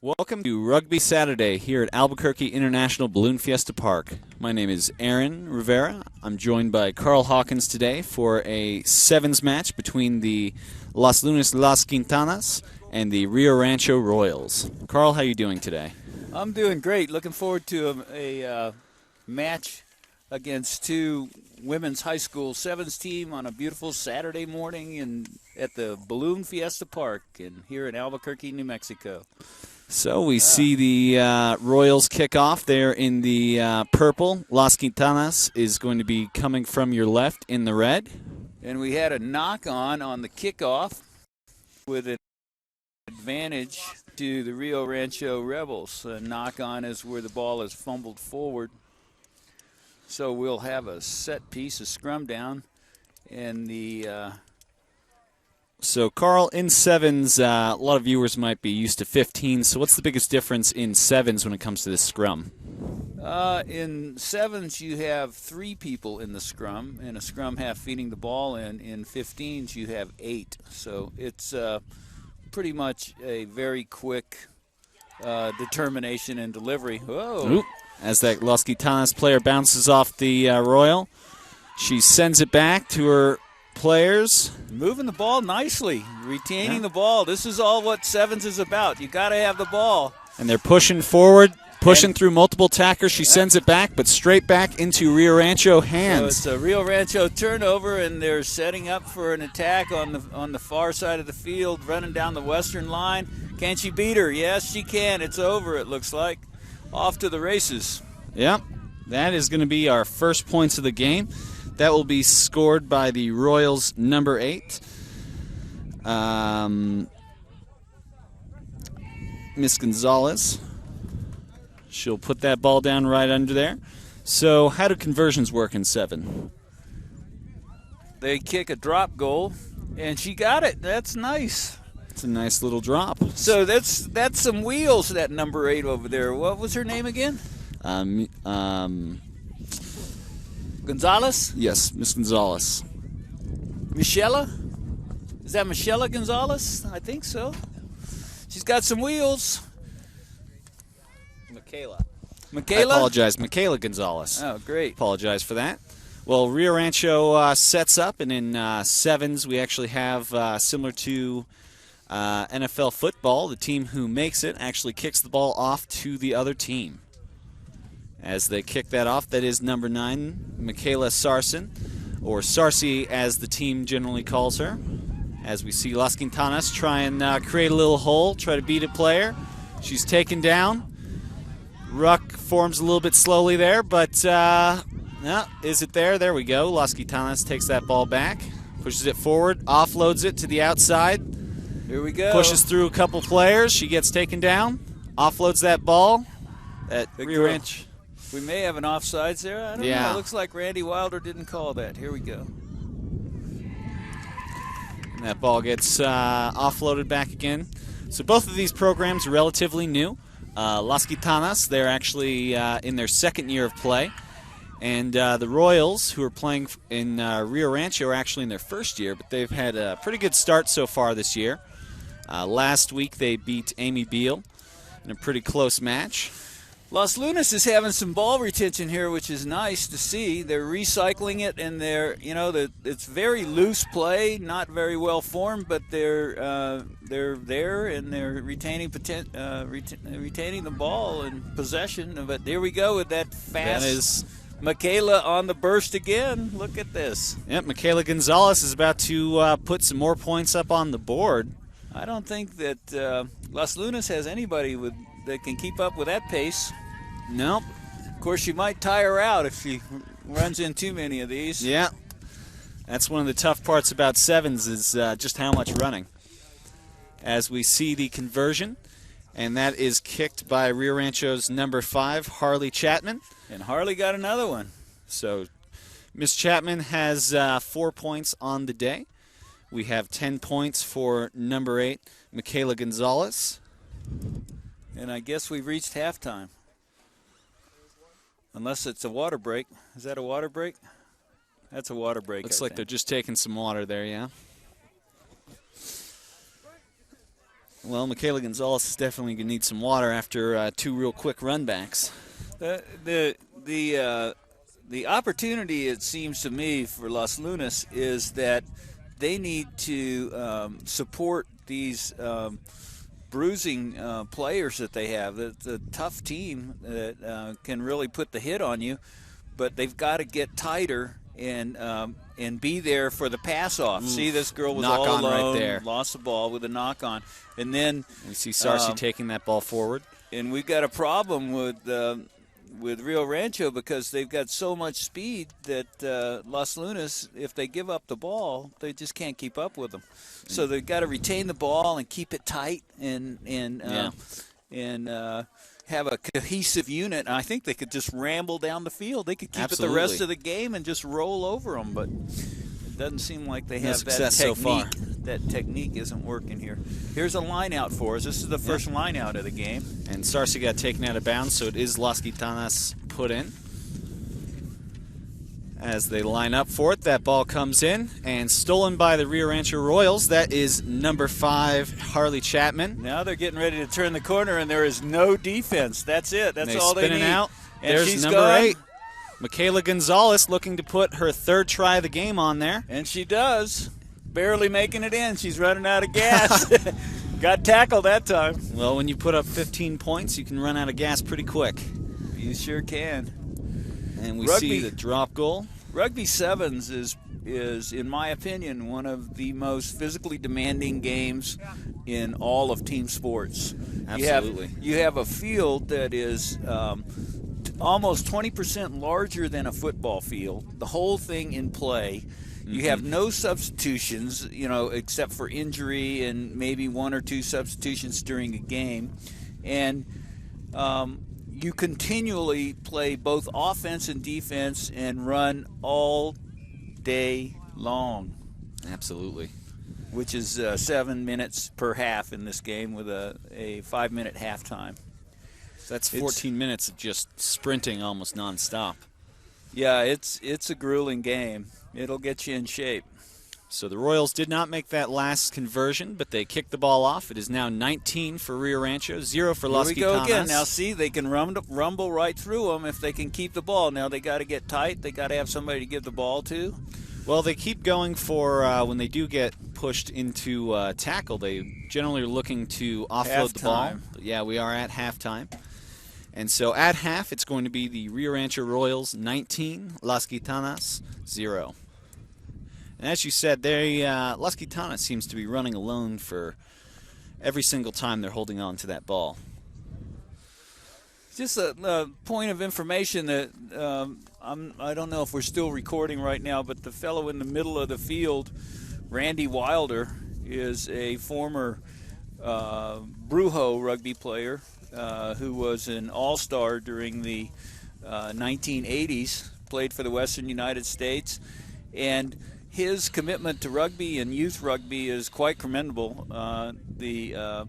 Welcome to Rugby Saturday here at Albuquerque International Balloon Fiesta Park. My name is Aaron Rivera. I'm joined by Carl Hawkins today for a sevens match between the Las Lunas Las Gitanas and the Rio Rancho Royals. Carl, how are you doing today? I'm doing great. Looking forward to a match against two women's high school sevens team on a beautiful Saturday morning at the Balloon Fiesta Park here in Albuquerque, New Mexico. So we see the Royals kick off there in the purple. Las Gitanas is going to be coming from your left in the red. And we had a knock-on the kickoff with an advantage to the Rio Rancho Rebels. A knock-on is where the ball is fumbled forward. So we'll have a set piece, a scrum down, and the... So, Carl, in sevens, a lot of viewers might be used to 15. So what's the biggest difference in sevens when it comes to this scrum? In sevens, you have 3 people in the scrum, and a scrum half feeding the ball, and in 15s, you have 8. So it's pretty much a very quick determination and delivery. Whoa. Oop. As that Las Gitanas player bounces off the Royal, she sends it back to her players. Moving the ball nicely, retaining the ball. This is all what sevens is about. You got to have the ball. And they're pushing forward, pushing through multiple tackers. She sends it back, but straight back into Rio Rancho hands. So it's a Rio Rancho turnover, and they're setting up for an attack on the far side of the field, running down the western line. Can she beat her? Yes, she can. It's over, it looks like. Off to the races. Yep, that is going to be our first points of the game. That will be scored by the Royals' number 8. Miss Gonzalez. She'll put that ball down right under there. So how do conversions work in 7? They kick a drop goal, and she got it. That's nice. It's a nice little drop. So that's some wheels, that number 8 over there. What was her name again? Gonzalez? Yes, Miss Gonzalez. Michela? Is that Michela Gonzalez? I think so. She's got some wheels. Michaela? I apologize. Michaela Gonzalez. Oh, great. Apologize for that. Well, Rio Rancho sets up, and in sevens we actually have, similar to NFL football, the team who makes it actually kicks the ball off to the other team. As they kick that off, that is number 9, Michaela Sarson, or Sarcy as the team generally calls her. As we see Las Quintanas try and create a little hole, try to beat a player. She's taken down. Ruck forms a little bit slowly there, but no, is it there? There we go. Las Quintanas takes that ball back, pushes it forward, offloads it to the outside. Here we go. Pushes through a couple players. She gets taken down, offloads that ball at Rio Rancho. We may have an offsides there. I don't know. It looks like Randy Wilder didn't call that. Here we go. And that ball gets offloaded back again. So both of these programs are relatively new. Las Gitanas, they're actually in their second year of play. And the Royals, who are playing in Rio Rancho, are actually in their first year, but they've had a pretty good start so far this year. Last week they beat Amy Beal in a pretty close match. Las Lunas is having some ball retention here, which is nice to see. They're recycling it, and it's very loose play, not very well formed, but they're there and they're retaining the ball and possession. But there we go with that fast. That is Michaela on the burst again. Look at this. Yep, Michaela Gonzalez is about to put some more points up on the board. I don't think that Las Lunas has anybody that can keep up with that pace. Nope. Of course, you might tire out if she runs in too many of these. Yeah. That's one of the tough parts about sevens is just how much running. As we see the conversion, and that is kicked by Rio Rancho's number 5, Harley Chapman. And Harley got another one. So Miss Chapman has 4 points on the day. We have 10 points for number 8, Michaela Gonzalez. And I guess we've reached halftime. Unless it's a water break. Is that a water break? That's a water break. Looks like they're just taking some water there, yeah. Well, Michaela Gonzalez is definitely going to need some water after 2 real quick run backs. The opportunity, it seems to me, for Las Lunas is that they need to support these bruising players that they have. It's a tough team that can really put the hit on you, but they've got to get tighter and be there for the pass off. See, this girl was knock all on alone, right there. lost the ball with a knock on, and then we see Sarsi taking that ball forward. And we've got a problem with Rio Rancho because they've got so much speed that Las Lunas, if they give up the ball, they just can't keep up with them. So they've got to retain the ball and keep it tight and have a cohesive unit. And I think they could just ramble down the field. They could keep it the rest of the game and just roll over them. But it doesn't seem like they have that technique. So far. That technique isn't working here. Here's a line out for us. This is the first line out of the game. And Sarsi got taken out of bounds, so it is Las Gitanas put in. As they line up for it, that ball comes in and stolen by the Rio Rancho Royals. That is number 5, Harley Chapman. Now they're getting ready to turn the corner, and there is no defense. That's it. That's all they need. Out. And there's she's number gone. 8. Michaela Gonzalez looking to put her 3rd try of the game on there. And she does. Barely making it in. She's running out of gas. Got tackled that time. Well, when you put up 15 points, you can run out of gas pretty quick. You sure can. And we see the drop goal. Rugby sevens is, in my opinion, one of the most physically demanding games in all of team sports. Absolutely. You have a field that is almost 20% larger than a football field. The whole thing in play. You have no substitutions, except for injury and maybe 1 or 2 substitutions during a game. And you continually play both offense and defense and run all day long. Absolutely. Which is 7 minutes per half in this game with a 5-minute halftime. That's 14 minutes of just sprinting almost nonstop. Yeah, it's a grueling game. It'll get you in shape. So the Royals did not make that last conversion, but they kicked the ball off. It is now 19 for Rio Rancho, 0 for Las Gitanas. Here we go again. Now, see, they can rumble right through them if they can keep the ball. Now they got to get tight. They got to have somebody to give the ball to. Well, they keep going for when they do get pushed into tackle. They generally are looking to offload the ball. But yeah, we are at halftime. And so at half, it's going to be the Rio Rancho Royals 19, Las Gitanas 0. And as you said, Las Gitanas seems to be running alone for every single time they're holding on to that ball. Just a point of information that I don't know if we're still recording right now, but the fellow in the middle of the field, Randy Wilder, is a former Brujo rugby player who was an all-star during the 1980s, played for the Western United States, and his commitment to rugby and youth rugby is quite commendable. The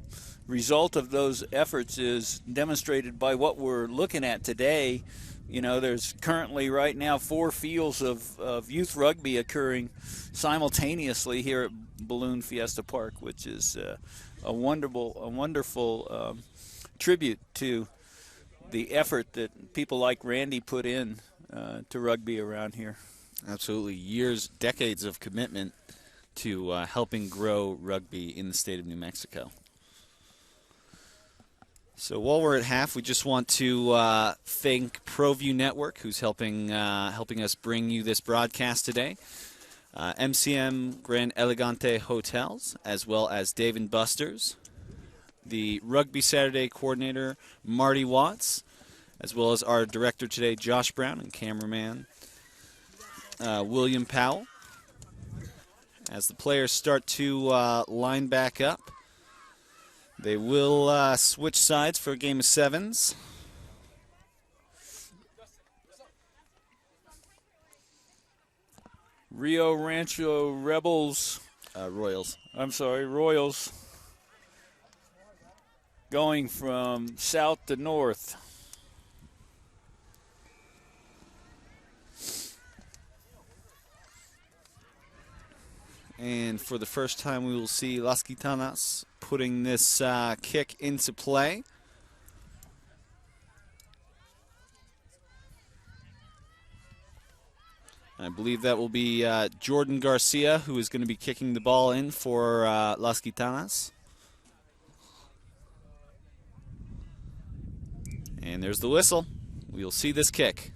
result of those efforts is demonstrated by what we're looking at today. There's currently right now 4 fields of youth rugby occurring simultaneously here at Balloon Fiesta Park, which is a wonderful tribute to the effort that people like Randy put in to rugby around here. Absolutely. Decades of commitment to helping grow rugby in the state of New Mexico. So while we're at half, we just want to thank ProView Network, who's helping us bring you this broadcast today. MCM Grand Elegante Hotels, as well as Dave & Buster's. The Rugby Saturday coordinator, Marty Watts, as well as our director today, Josh Brown, and cameraman, William Powell. As the players start to line back up, they will switch sides for a game of sevens. Rio Rancho Rebels. Royals. Royals. Going from south to north. And for the first time, we will see Las Gitanas putting this kick into play. I believe that will be Jordan Garcia, who is going to be kicking the ball in for Las Gitanas. And there's the whistle. We'll see this kick.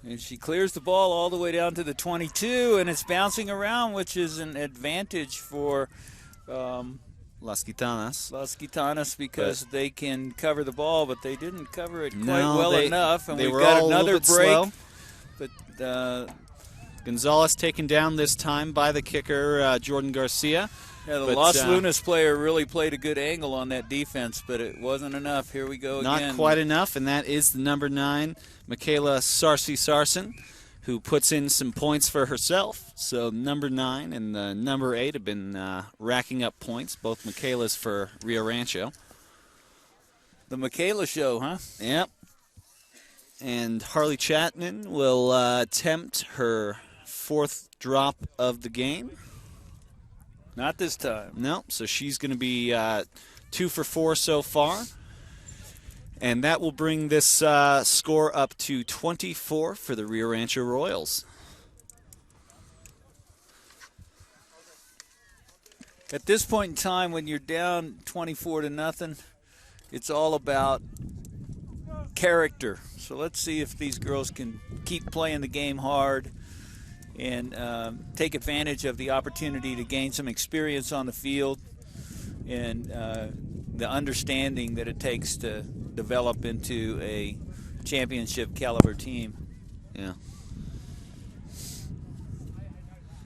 And she clears the ball all the way down to the 22, and it's bouncing around, which is an advantage for Las Gitanas. Las Gitanas because they can cover the ball, but they didn't cover it quite well enough. And we've got another break. Slow. But Gonzalez taken down this time by the kicker, Jordan Garcia. Yeah, the Los Lunas player really played a good angle on that defense, but it wasn't enough. Here we go again. Not quite enough, and that is the number 9, Michaela Sarsi-Sarson, who puts in some points for herself. So number 9 and the number 8 have been racking up points, both Michaela's for Rio Rancho. The Michaela show, huh? Yep. And Harley Chapman will attempt her 4th drop of the game. Not this time. No, so she's going to be 2 for 4 so far. And that will bring this score up to 24 for the Rio Rancho Royals. At this point in time, when you're down 24-0, it's all about character. So let's see if these girls can keep playing the game hard and take advantage of the opportunity to gain some experience on the field and the understanding that it takes to develop into a championship caliber team. Yeah.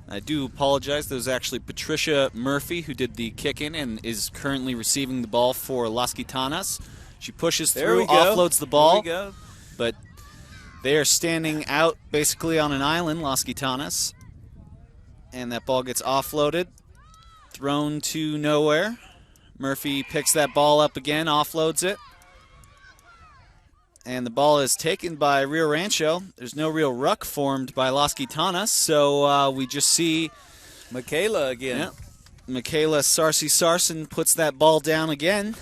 I do apologize. That was actually Patricia Murphy who did the kick-in and is currently receiving the ball for Las Gitanas. She pushes through, offloads the ball, but they are standing out basically on an island, Las Gitanas, and that ball gets offloaded, thrown to nowhere. Murphy picks that ball up again, offloads it, and the ball is taken by Rio Rancho. There's no real ruck formed by Las Gitanas, so we just see Michaela again. Yeah, Michaela Sarsi-Sarson puts that ball down again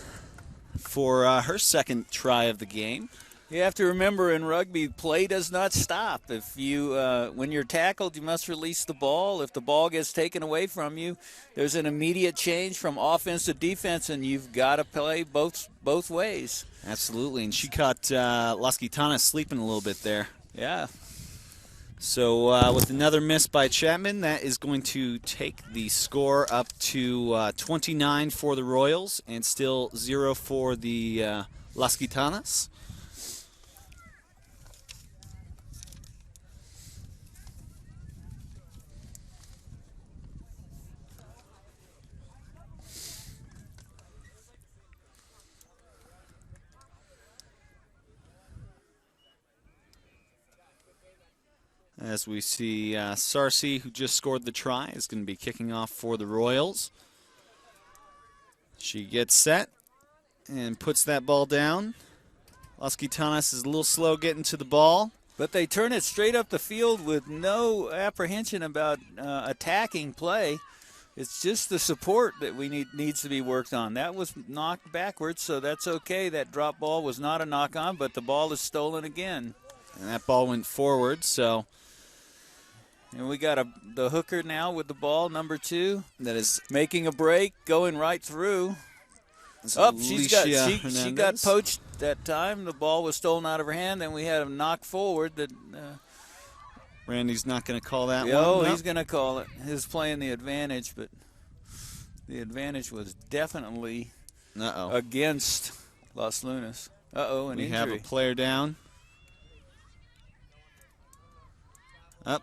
for her 2nd try of the game. You have to remember in rugby, play does not stop. If you, when you're tackled, you must release the ball. If the ball gets taken away from you, there's an immediate change from offense to defense, and you've got to play both ways. Absolutely, and she caught Las Gitanas sleeping a little bit there. Yeah. So with another miss by Chapman, that is going to take the score up to 29 for the Royals and still 0 for the Las Gitanas. As we see Sarsi, who just scored the try, is going to be kicking off for the Royals. She gets set and puts that ball down. Las Gitanas is a little slow getting to the ball. But they turn it straight up the field with no apprehension about attacking play. It's just the support that needs to be worked on. That was knocked backwards, so that's okay. That drop ball was not a knock-on, but the ball is stolen again. And that ball went forward, so... And we got the hooker now with the ball, number 2. That is making a break, going right through. She got poached that time. The ball was stolen out of her hand. Then we had a knock forward. That Randy's not going to call that one. Oh, he's going to call it. He's playing the advantage, but the advantage was definitely against Los Lunas. An injury. We have a player down. Up.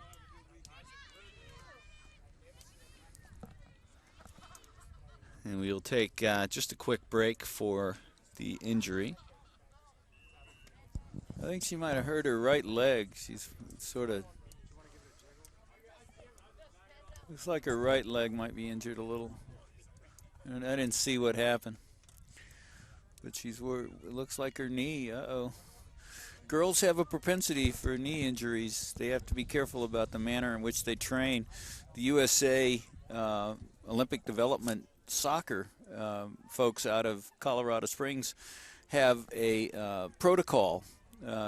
And we'll take just a quick break for the injury. I think she might have hurt her right leg. She's sort of... Looks like her right leg might be injured a little. And I didn't see what happened. But it looks like her knee. girls have a propensity for knee injuries. They have to be careful about the manner in which they train. The USA Olympic Development Soccer folks out of Colorado Springs have a protocol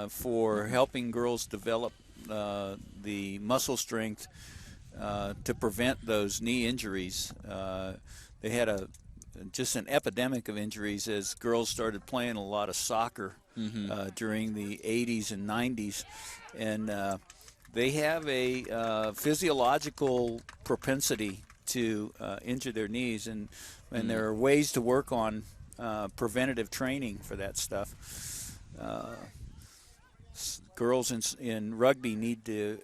for helping girls develop the muscle strength to prevent those knee injuries. They had just an epidemic of injuries as girls started playing a lot of soccer during the 80s and 90s. And they have a physiological propensity to injure their knees. And there are ways to work on preventative training for that stuff. Girls in rugby need to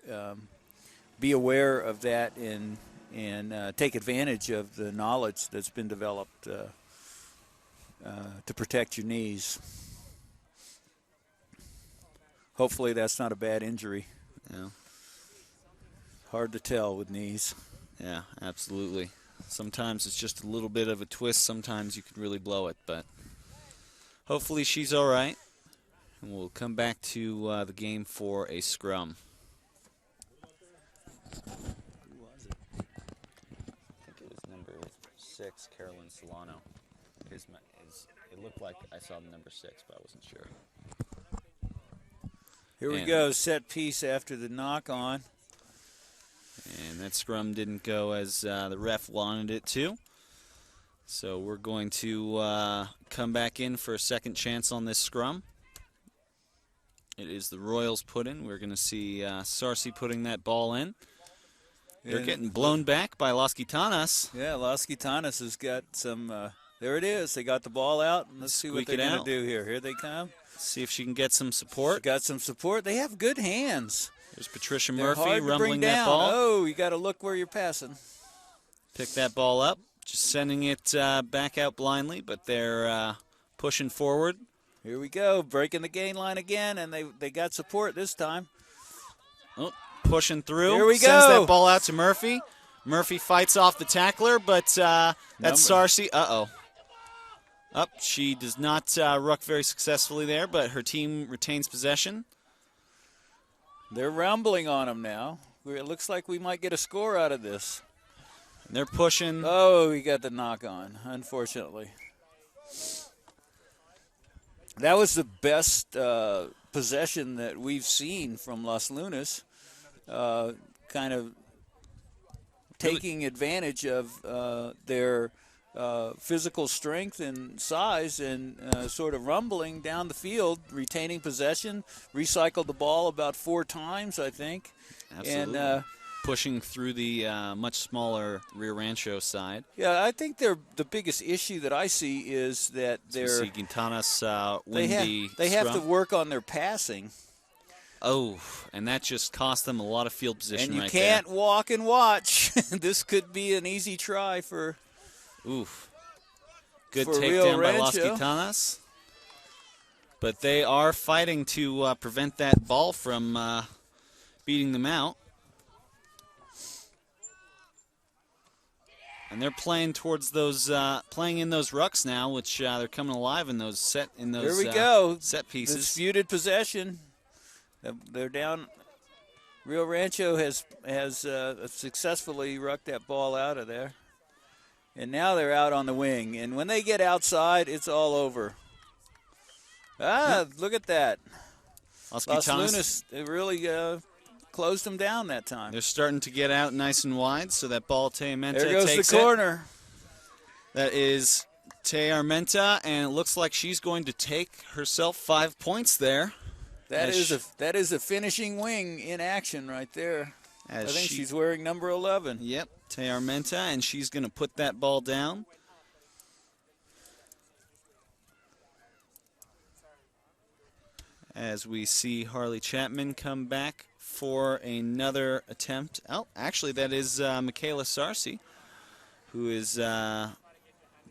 be aware of that and take advantage of the knowledge that's been developed to protect your knees. Hopefully that's not a bad injury. Yeah. Hard to tell with knees. Yeah, absolutely. Sometimes it's just a little bit of a twist. Sometimes you can really blow it, but hopefully she's all right. And we'll come back to the game for a scrum. Who was it? I think it was number 6, Carolyn Solano. It looked like I saw the number 6, but I wasn't sure. Here we go, set piece after the knock on. And that scrum didn't go as the ref wanted it to. So we're going to come back in for a second chance on this scrum. It is the Royals put in. We're going to see Sarsi putting that ball in. They're getting blown back by Las Gitanas. Yeah, Las Gitanas has got some, there it is. They got the ball out. And let's see what they're going to do here. Here they come. See if she can get some support. She got some support. They have good hands. There's Patricia They're Murphy hard to rumbling bring that down. ball. Oh, you got to look where you're passing. Pick that ball up. Just sending it back out blindly, but they're pushing forward. Here we go, breaking the gain line again, and they got support this time. Oh, pushing through. Here we go. Sends that ball out to Murphy. Murphy fights off the tackler, but that's Sarsi. Uh-oh. Up, she does not ruck very successfully there, but her team retains possession. They're rumbling on them now. It looks like we might get a score out of this. And they're pushing. Oh, we got the knock on, unfortunately. That was the best possession that we've seen from Las Lunas, kind of taking advantage of their physical strength and size and sort of rumbling down the field, retaining possession, recycled the ball about 4 times, I think. Absolutely. And pushing through the much smaller Rio Rancho side. yeah, I think the biggest issue that I see is that See Gitanas windy they have to scrum. work on their passing. Oh, and that just cost them a lot of field position And you right can't walk and watch. This could be an easy try for there. Oof. Good for Rio takedown by Las Rancho. Gitanas. But they are fighting to prevent that ball from beating them out. And they're playing towards those, playing in those rucks now, which they're coming alive in those Here we go. set pieces. Disputed possession. They're down. Rio Rancho has successfully rucked that ball out of there. And now they're out on the wing. And when they get outside, it's all over. Look at that. Las Las Gitanas, Lunas, they really closed them down that time. they're starting to get out nice and wide, so that ball Teamenta There goes takes the corner. That is Te Armenta, and it looks like she's going to take herself 5 points there. That is a finishing wing in action right there. I think she's wearing number 11. Yep, Te Armenta, and she's going to put that ball down. As we see Harley Chapman come back for another attempt. Oh, actually, that is Michaela Sarsi, who is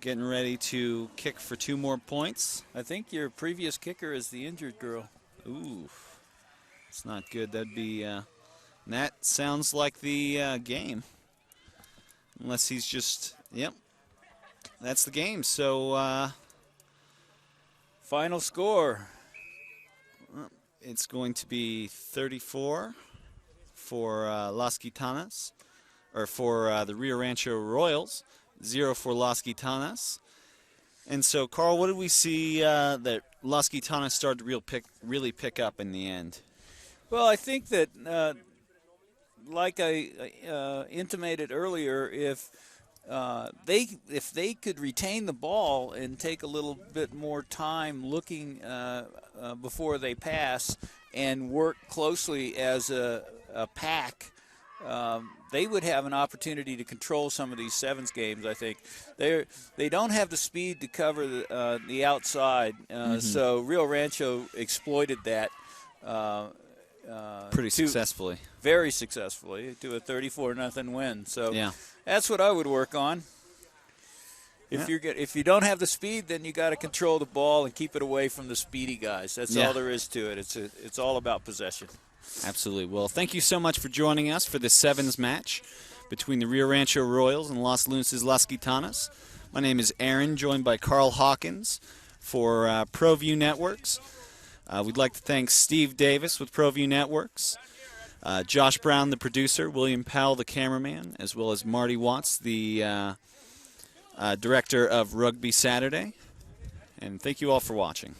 getting ready to kick for 2 more points. I think your previous kicker is the injured girl. Ooh, it's not good. That'd be, that sounds like the game. Unless he's just, yep, that's the game. So, final score. it's going to be 34 for Las Gitanas, or for the Rio Rancho Royals, 0 for Las Gitanas. And so, Carl, what did we see that Las Gitanas started to really pick up in the end? Well, I think that, like I intimated earlier, if they could retain the ball and take a little bit more time looking before they pass and work closely as a pack, they would have an opportunity to control some of these sevens games. I think they don't have the speed to cover the outside, so Rio Rancho exploited that pretty successfully. Very successfully, to a 34-0 win. So yeah, that's what I would work on. If you don't have the speed, then you got to control the ball and keep it away from the speedy guys. That's all there is to it. It's all about possession. Absolutely. Well, thank you so much for joining us for the sevens match between the Rio Rancho Royals and Los Lunas Las Gitanas. My name is Aaron, joined by Carl Hawkins for ProView Networks. We'd like to thank Steve Davis with ProView Networks, Josh Brown, the producer, William Powell, the cameraman, as well as Marty Watts, the director of Rugby Saturday. And thank you all for watching.